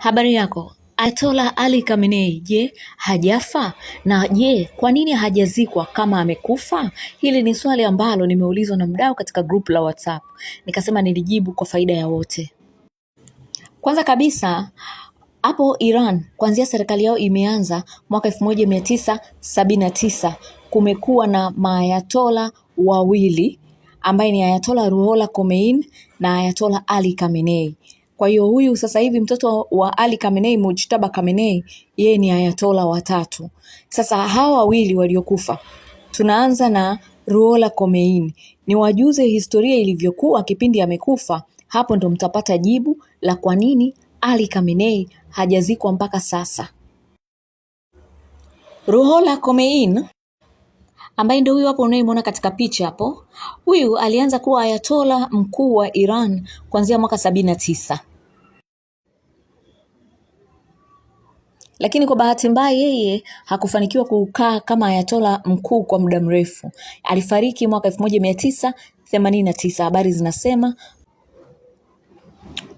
Habari yako. Ayatollah Ali Khamenei, je, hajafa? Na je, kwa nini hajazikwa kama amekufa? Hili ni swali ambalo nimeulizwa na mdau katika group la WhatsApp. Nikasema nilijibu kwa faida ya wote. Kwanza kabisa, hapo Iran, kuanzia serikali yao imeanza mwaka 1979, kumekuwa na maayatola wawili ambaye ni Ayatollah Ruhollah Khomeini na Ayatollah Ali Khamenei. Kwa hiyo huyu sasa hivi mtoto wa Ali Khamenei, Mujtaba Khamenei, yeye ni ayatola watatu. Sasa hawa wawili waliokufa, tunaanza na Ruhollah Khomeini. Ni wajuze historia ilivyokuwa kipindi amekufa, hapo ndo mtapata jibu la kwa nini Ali Khamenei hajazikwa mpaka sasa. Ruhollah Khomeini ambaye ndio huyu hapo unayemwona katika picha hapo, huyu alianza kuwa ayatola mkuu wa Iran kuanzia mwaka 79. Lakini kwa bahati mbaya yeye hakufanikiwa kukaa kama ayatola mkuu kwa muda mrefu. Alifariki mwaka 1989, habari zinasema.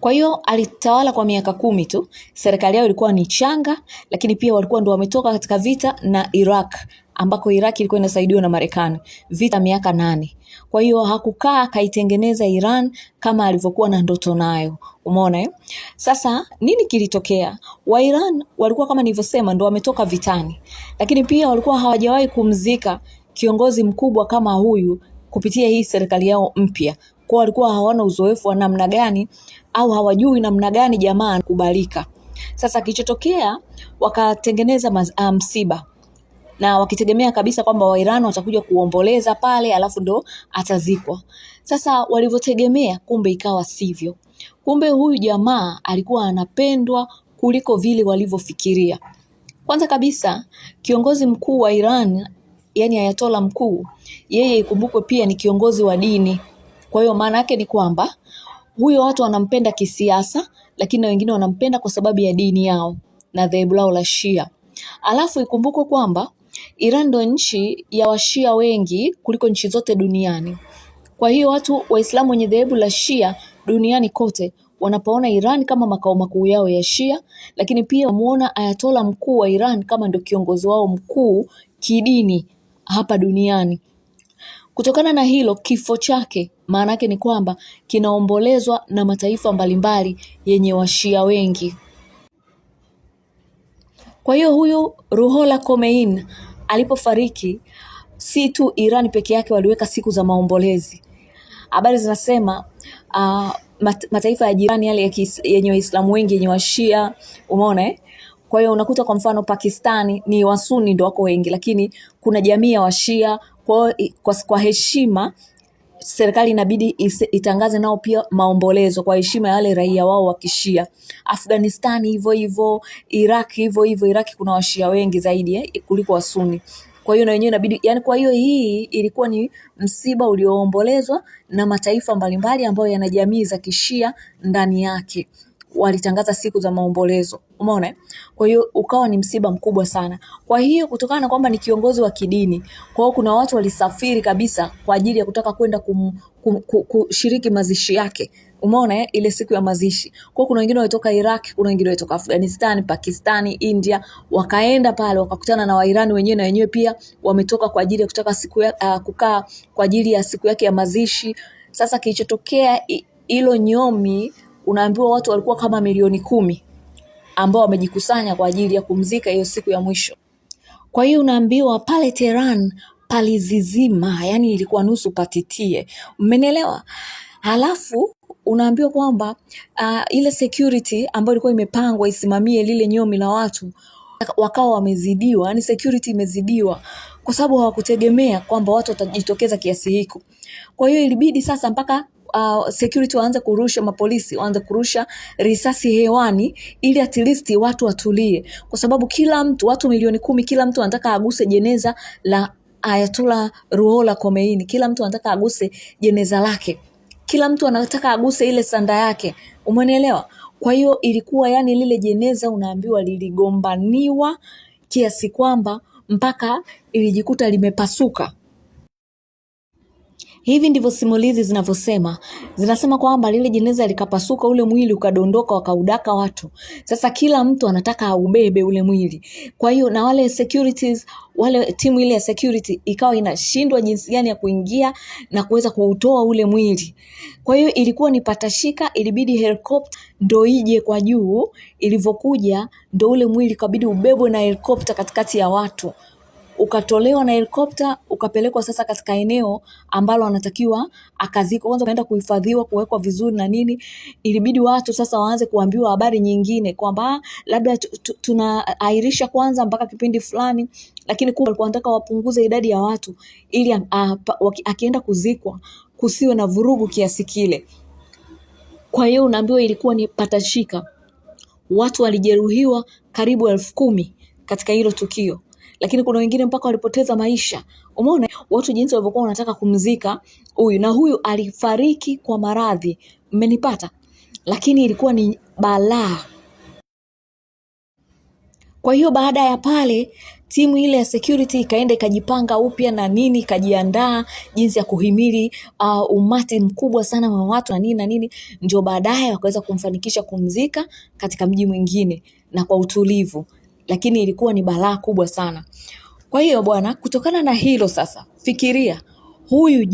Kwa hiyo alitawala kwa miaka 10 tu. Serikali yao ilikuwa ni changa, lakini pia walikuwa ndio wametoka katika vita na Iraq, ambako Iraq ilikuwa inasaidiwa na Marekani, vita miaka 8. Kwa hiyo hakukaa akaitengeneza Iran kama alivyokuwa na ndoto nayo. Umeona eh? Sasa nini kilitokea? Wa Iran walikuwa kama nilivyosema ndio wametoka vitani, lakini pia walikuwa hawajawahi kumzika kiongozi mkubwa kama huyu kupitia hii serikali yao mpya. Kwa walikuwa hawana uzoefu wa namna gani au hawajui namna gani jamaa kubalika. Sasa kilichotokea, wakatengeneza msiba na wakitegemea kabisa kwamba wa Iran watakuja kuomboleza pale alafu ndo atazikwa. Sasa walivyotegemea, kumbe ikawa sivyo. Kumbe huyu jamaa alikuwa anapendwa kuliko vile walivyofikiria. Kwanza kabisa, kiongozi mkuu wa Iran, yani ayatola mkuu, yeye ikumbukwe pia ni kiongozi wa dini. Kwa hiyo maana yake ni kwamba huyo watu wanampenda kisiasa, lakini na wengine wanampenda kwa sababu ya dini yao na dhehebu lao la Shia. Alafu ikumbukwe kwamba Iran ndio nchi ya washia wengi kuliko nchi zote duniani. Kwa hiyo watu Waislamu wenye dhehebu la Shia duniani kote wanapoona Iran kama makao makuu yao ya Shia, lakini pia wamuona ayatola mkuu wa Iran kama ndio kiongozi wao mkuu kidini hapa duniani. Kutokana na hilo, kifo chake maana yake ni kwamba kinaombolezwa na mataifa mbalimbali yenye washia wengi. Kwa hiyo huyu Ruhollah Khomeini alipofariki, si tu Iran peke yake waliweka siku za maombolezi. Habari zinasema mataifa ya jirani yale yenye Waislamu wengi, yenye washia, umeona eh? Kwa hiyo unakuta kwa mfano Pakistani ni wasuni ndio wako wengi, lakini kuna jamii ya washia. Kwa heshima serikali inabidi itangaze nao pia maombolezo kwa heshima ya wale raia wao wa kishia. Afghanistan hivyo hivyo, Iraq hivyo hivyo. Iraq kuna washia wengi zaidi kuliko wasuni. Kwa hiyo na wenyewe inabidi, yani kwa hiyo hii ilikuwa ni msiba ulioombolezwa na mataifa mbalimbali ambayo yana jamii za kishia ndani yake. Walitangaza siku za maombolezo. Umeona? Kwa hiyo ukawa ni msiba mkubwa sana. Kwa hiyo kutokana na kwamba ni kiongozi wa kidini, kwa hiyo kuna watu walisafiri kabisa kwa ajili ya kutaka kwenda kushiriki mazishi yake. Umeona ile siku ya mazishi. Kwa hiyo kuna wengine walitoka Iraq, kuna wengine walitoka Afghanistan, Pakistani, India, wakaenda pale wakakutana na Wairani wenyewe, na wenyewe pia wametoka kwa ajili ya kutaka kukaa kwa ajili ya siku yake ya mazishi. Sasa kilichotokea hilo nyomi, unaambiwa watu walikuwa kama milioni 10 ambao wamejikusanya kwa ajili ya kumzika hiyo siku ya mwisho. Kwa hiyo unaambiwa pale Tehran palizizima, yani ilikuwa nusu patitie. Umenielewa? Halafu unaambiwa kwamba ile security ambayo ilikuwa imepangwa isimamie lile nyomi la watu wakawa wamezidiwa, yani security imezidiwa kwa sababu hawakutegemea kwamba watu watajitokeza kiasi hiko. Kwa hiyo ilibidi sasa mpaka security waanze kurusha, mapolisi waanze kurusha risasi hewani ili at least watu watulie, kwa sababu kila mtu, watu milioni 10, kila mtu anataka aguse jeneza la Ayatollah Ruhollah Khomeini. Kila mtu anataka aguse jeneza lake, kila mtu anataka aguse ile sanda yake. Umeelewa? Kwa hiyo ilikuwa yani lile jeneza unaambiwa liligombaniwa kiasi kwamba mpaka ilijikuta limepasuka. Hivi ndivyo simulizi zinavyosema. Zinasema kwamba lile jeneza likapasuka, ule mwili ukadondoka, wakaudaka watu. Sasa kila mtu anataka aubebe ule mwili. Kwa hiyo na wale securities, wale timu ile ya security ikawa inashindwa jinsi gani ya kuingia na kuweza kuutoa ule mwili. Kwa hiyo ilikuwa ni patashika, ilibidi helicopter ndo ije kwa juu. Ilivyokuja ndo ule mwili kabidi ubebwe na helicopter katikati ya watu. Ukatolewa na helikopta ukapelekwa sasa katika eneo ambalo anatakiwa akazikwa. Kwanza kaenda kuhifadhiwa, kuwekwa vizuri na nini. Ilibidi watu sasa waanze kuambiwa habari nyingine kwamba labda tunaahirisha kwanza mpaka kipindi fulani, lakini kumbe walikuwa wanataka wapunguze idadi ya watu ili akienda kuzikwa kusiwe na vurugu kiasi kile. Kwa hiyo unaambiwa ilikuwa ni patashika. Watu walijeruhiwa karibu 10,000 katika hilo tukio. Lakini kuna wengine mpaka walipoteza maisha. Umeona watu jinsi walivyokuwa wanataka kumzika huyu, na huyu alifariki kwa maradhi. Mmenipata? Lakini ilikuwa ni balaa. Kwa hiyo baada ya pale timu ile ya security ikaenda ikajipanga upya na nini, ikajiandaa jinsi ya kuhimili umati mkubwa sana wa watu na nini na nini, ndio baadaye wakaweza kumfanikisha kumzika katika mji mwingine na kwa utulivu. Lakini ilikuwa ni balaa kubwa sana. Kwa hiyo bwana, kutokana na hilo sasa, fikiria huyu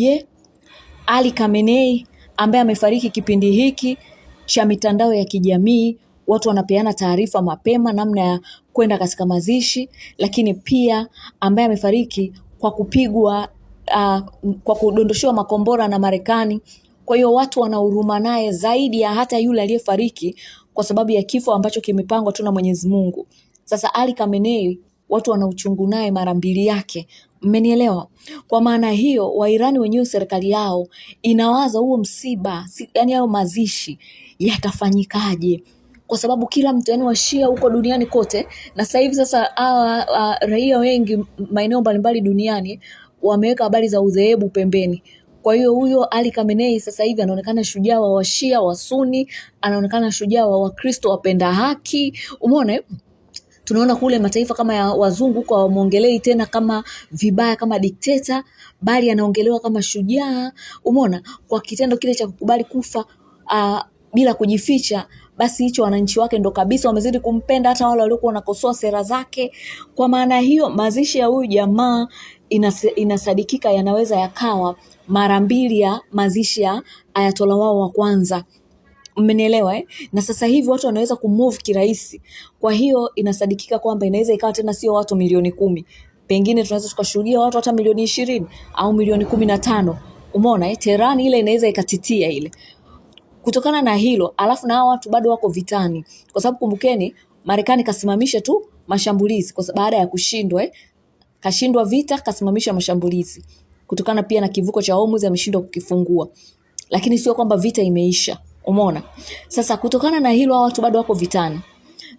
Ali Khamenei ambaye amefariki kipindi hiki cha mitandao ya kijamii, watu wanapeana taarifa mapema namna ya kwenda katika mazishi, lakini pia ambaye amefariki kwa kupigwa kwa kudondoshewa makombora na Marekani. Kwa hiyo watu wanahuruma naye zaidi ya hata yule aliyefariki kwa sababu ya kifo ambacho kimepangwa tu na Mwenyezi Mungu. Sasa Ali Khamenei watu wana uchungu naye mara mbili yake. Mmenielewa? Kwa maana hiyo Wairani wenyewe serikali yao inawaza huo msiba, yani hao mazishi yatafanyikaje? Kwa sababu kila mtu, yani Washia huko duniani kote, na sasa hivi sasa raia wengi maeneo mbalimbali duniani wameweka habari za udhehebu pembeni. Kwa hiyo huyo Ali Khamenei sasa hivi anaonekana shujaa wa Washia, wa Sunni, anaonekana shujaa wa Wakristo wapenda haki. Umeona? Tunaona kule mataifa kama ya wazungu kwa wamuongelei tena kama vibaya, kama dikteta, bali anaongelewa kama shujaa. Umeona? Kwa kitendo kile cha kukubali kufa bila kujificha, basi hicho wananchi wake ndo kabisa wamezidi kumpenda, hata wale waliokuwa wanakosoa sera zake. Kwa maana hiyo mazishi ya huyu jamaa inasadikika yanaweza yakawa mara mbili ya mazishi ya Ayatollah wao wa kwanza. Mmenielewa Na sasa hivi watu wanaweza kumove kirahisi. Kwa hiyo inasadikika kwamba inaweza ikawa tena sio watu milioni 10. Pengine tunaweza tukashuhudia watu hata milioni 20 au milioni 15. Umeona Tehran ile inaweza ikatitia ile. Kutokana na hilo, alafu na hao watu bado wako vitani. Kwa sababu kumbukeni Marekani kasimamisha tu mashambulizi kwa baada ya kushindwa kashindwa vita, kasimamisha mashambulizi. Kutokana pia na kivuko cha Hormuz ameshindwa kukifungua. Lakini sio kwamba vita imeisha. Umeona? Sasa kutokana na hilo watu bado wako vitani.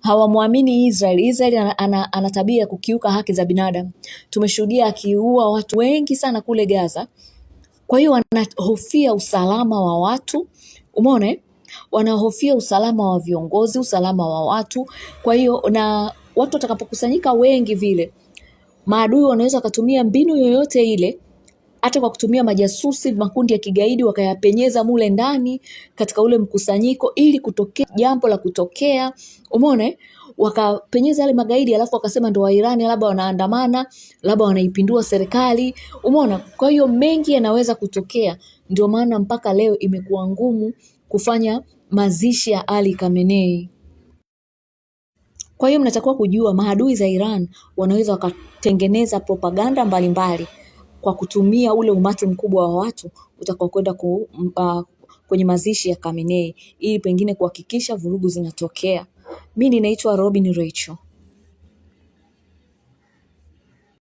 Hawamwamini Israel. Israel ana tabia ya kukiuka haki za binadamu. Tumeshuhudia akiua watu wengi sana kule Gaza. Kwa hiyo wanahofia usalama wa watu. Umeona? Wanahofia usalama wa viongozi, usalama wa watu. Kwa hiyo na watu watakapokusanyika wengi vile, maadui wanaweza kutumia mbinu yoyote ile, hata kwa kutumia majasusi, makundi ya kigaidi wakayapenyeza mule ndani katika ule mkusanyiko ili kutokea jambo la kutokea. Umeona? Wakapenyeza yale magaidi alafu wakasema ndo Wairani labda wanaandamana, labda wanaipindua serikali. Umeona? Kwa hiyo mengi yanaweza kutokea. Ndio maana mpaka leo imekuwa ngumu kufanya mazishi ya Ali Khamenei. Kwa hiyo mnatakiwa kujua maadui za Iran wanaweza wakatengeneza propaganda mbalimbali kwa kutumia ule umati mkubwa wa watu utakao kwenda kwenye mazishi ya Khamenei ili pengine kuhakikisha vurugu zinatokea. Mimi ninaitwa Robin Rachel.